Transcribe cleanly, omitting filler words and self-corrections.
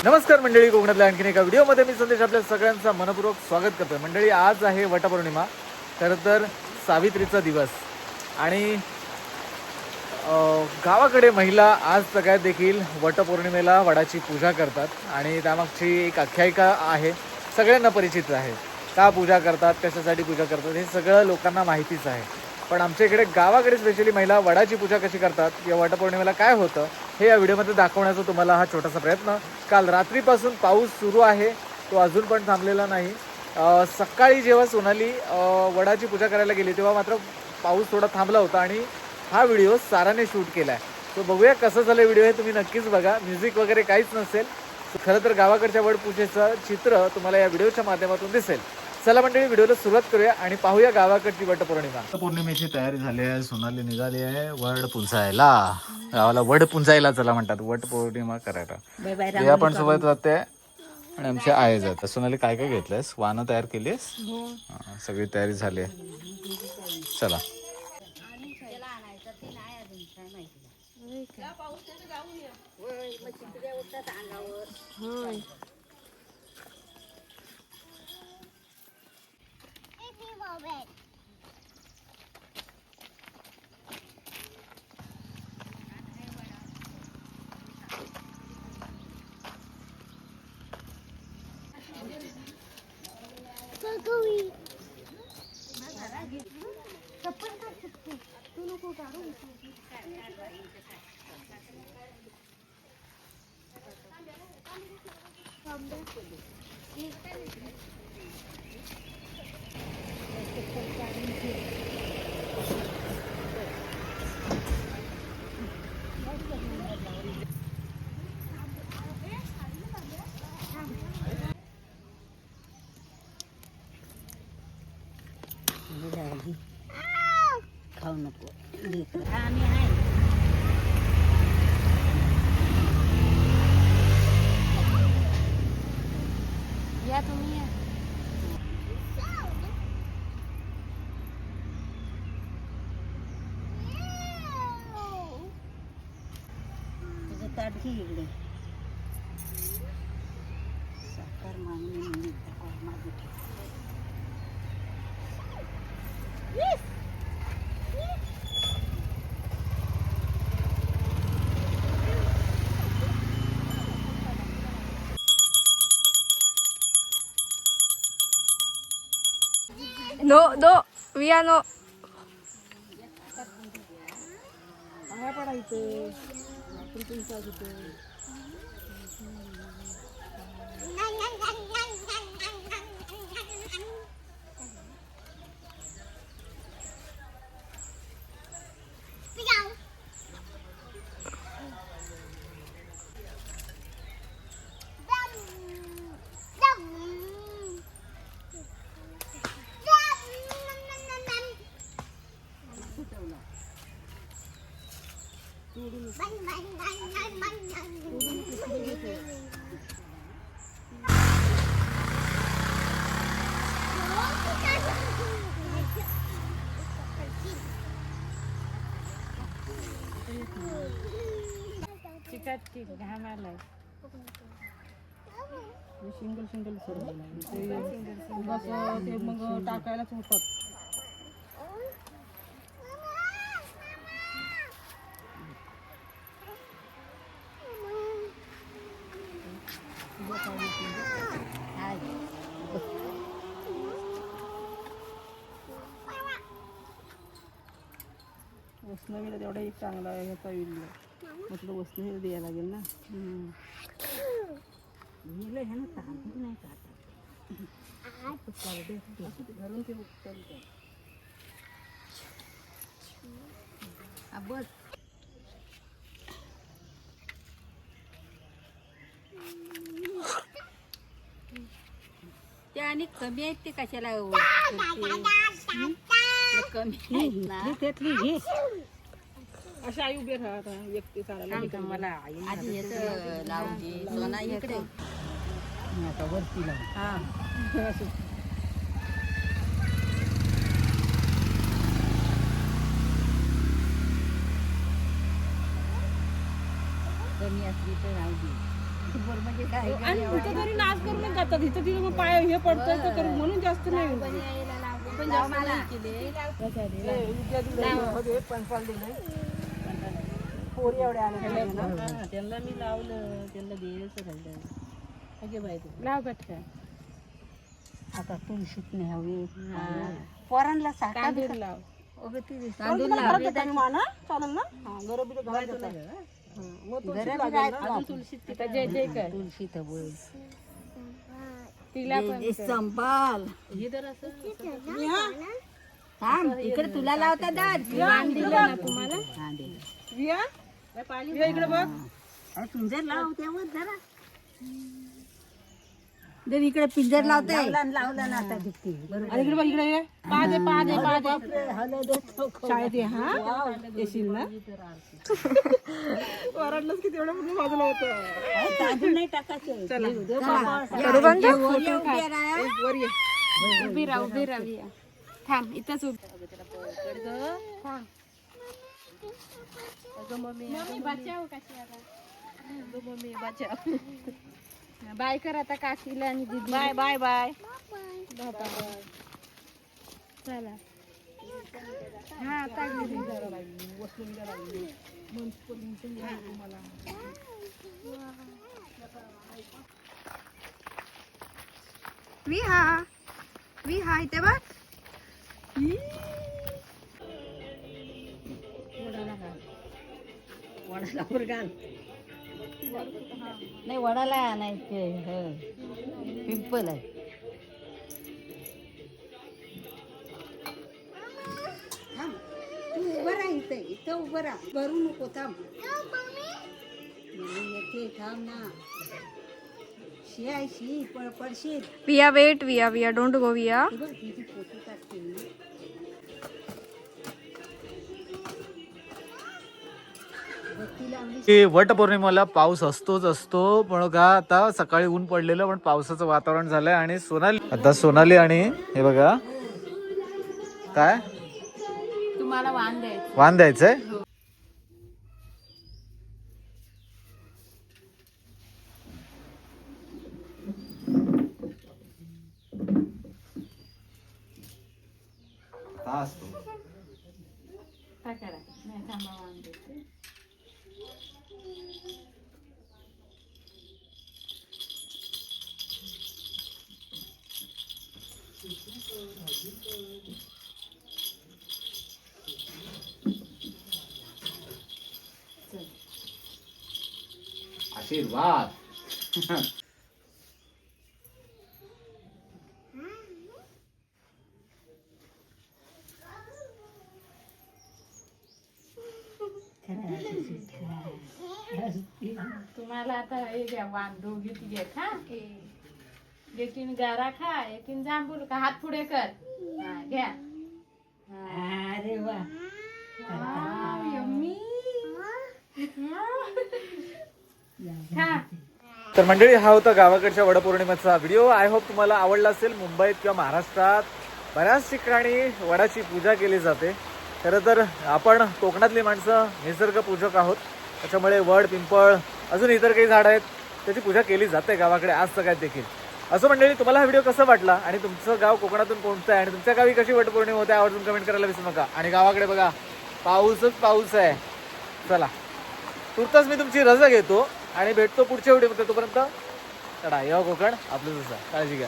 नमस्कार मंडळी, कोकणातल्या आणखीन एका व्हिडिओमध्ये मी संदेश आपल्या सगळ्यांचं मनपूर्वक स्वागत करतोय. मंडळी, आज आहे वटपौर्णिमा, खरं तर सावित्रीचा दिवस. आणि गावाकडे महिला आज सगळ्यात देखील वटपौर्णिमेला वडाची पूजा करतात आणि त्यामागची एक आख्यायिका आहे, सगळ्यांना परिचित आहे. का पूजा करतात, कशासाठी पूजा करतात हे सगळं लोकांना माहितीच आहे. पण आमच्या इकडे गावाकडे स्पेशली महिला वडाची पूजा कशी करतात किंवा वटपौर्णिमेला काय होतं हे या व्हिडिओमध्ये दाखवण्याचा तुम्हाला हा छोटासा प्रयत्न. काल रात्रीपासून पाऊस सुरू आहे, तो अजून पण थांबलेला नाही. सकाळी जेव्हा सोनाली वडाची पूजा करायला गेली तेव्हा मात्र पाऊस थोडा थांबला होता आणि हा व्हिडिओ साराने शूट केला आहे. तो बघूया कसं झालं व्हिडिओ, हे तुम्ही नक्कीच बघा. म्युझिक वगैरे काहीच नसेल. खरं तर गावाकडच्या वडपूजेचं चित्र तुम्हाला या व्हिडिओच्या माध्यमातून दिसेल. चला मंडळी, व्हिडिओला सुरुवात करूया आणि पाहूया गावाकडची वटपौर्णिमा. वटपौर्णिमेची तयारी झाली आहे. सोनाली निघाली आहे वड पुंजायला. गावाला वड पुंजायला चला म्हणतात, वटपौर्णिमा करायला. ते आपण सोबत जाते आणि आमचे आई जातात. सोनाली, काय काय घेतलंयस? वानं तयार केलीस? सगळी तयारी झाली आहे. चला. खाऊ नको या तुम्ही. तुझं ताट घे इकडे. साखर मागणी मागे ठेव. No, no, via no. काय पडायचं आपण तुमचा तिथे. चिकटची घाम आलाय. सिंगल सिंगल ते मग टाकायलाच होतात. वसनं तेवढा एक चांगला ह्याचा येईल. म्हटलं वसनं हे द्यायला लागेल ना. ह्यानं तांदूळ नाही घरून ते बस. ते आणि कमी आहेत ते कशाला कमी त्यातली घे. अशा आई उभे राहत एकटी चालायला. मला आधी येतं लावून सोना इकडे आता वरती लावून. हा कमी असली तर राहू दे. आणि तिथं तरी नाच करूनच जातात इथं तिथं मग पाय हे पडतं तर करू म्हणून जास्त नाही पोरी एवढ्या आल्या त्यांना मी लावलं त्यांना द्यायचं राहिलं लाव पटकन आता तुळशीत नाही हवी पोरांना तांदूळ लाव तांदूळ चालेल ना तुळशीत तिला संपाल इकडे तुला लावता दाद दिलं ना तुम्हाला इकडे बघ पिंजर लावते जरा इकडे पिंजर लावते लावला ना आता इकडे बघ इकडे ये शाळेत ये हा येशील ना वराडलंच की तेवढं पूर्ण बाजूला होतं तांदूळ नाही टाकायचं उभी राहा थांब इथंच बाय कर आता काकीला आणि दीदी बाय बाय बाय चला हा आता विहा इथे बघ नाही वडाला नाही पिंपल आहे तू उभं राह इथं उभं राह करू नको थांब येते थांब ना शी पडशील विया वेट विया डोंट गो विया फोटो काढते वट पौर्णिमेला पाऊस असतोच असतो पण का आता सकाळी ऊन पडलेलं पण पावसाचं वातावरण झालंय आणि सोनाली आणि हे बघा काय तुम्हाला वाण द्यायचंय आशीर्वाद तुम्हाला आता हे घ्या वाण दोघी तिघे खा एकीन गारा खा एकीन जांभूळ का हात पुढे कर घ्या अरे वा तर मंडळी हा होता गावाकडच्या वडपौर्णिमेचा व्हिडिओ. आय होप तुम्हाला आवडला असेल. मुंबईत किंवा महाराष्ट्रात बऱ्याच ठिकाणी वडाची पूजा केली जाते. खरं तर आपण कोकणातली माणसं निसर्ग पूजक आहोत, त्याच्यामुळे वड पिंपळ अजून इतर काही झाडं आहेत त्याची पूजा केली जाते गावाकडे आज सगळ्यात देखील. असं मंडळी तुम्हाला हा व्हिडिओ कसा वाटला आणि तुमचं गाव कोकणातून कोणतं आहे आणि तुमच्या गावी कशी वटपौर्णिमा होते आवर्जून कमेंट करायला विसरू नका. आणि गावाकडे बघा पाऊसच पाऊस आहे. चला तुर्तास मी तुमची रजा घेतो आणि भेटतो पुढच्या व्हिडिओमध्ये. तोपर्यंत चढा या कोकण आपलं, काळजी घ्या.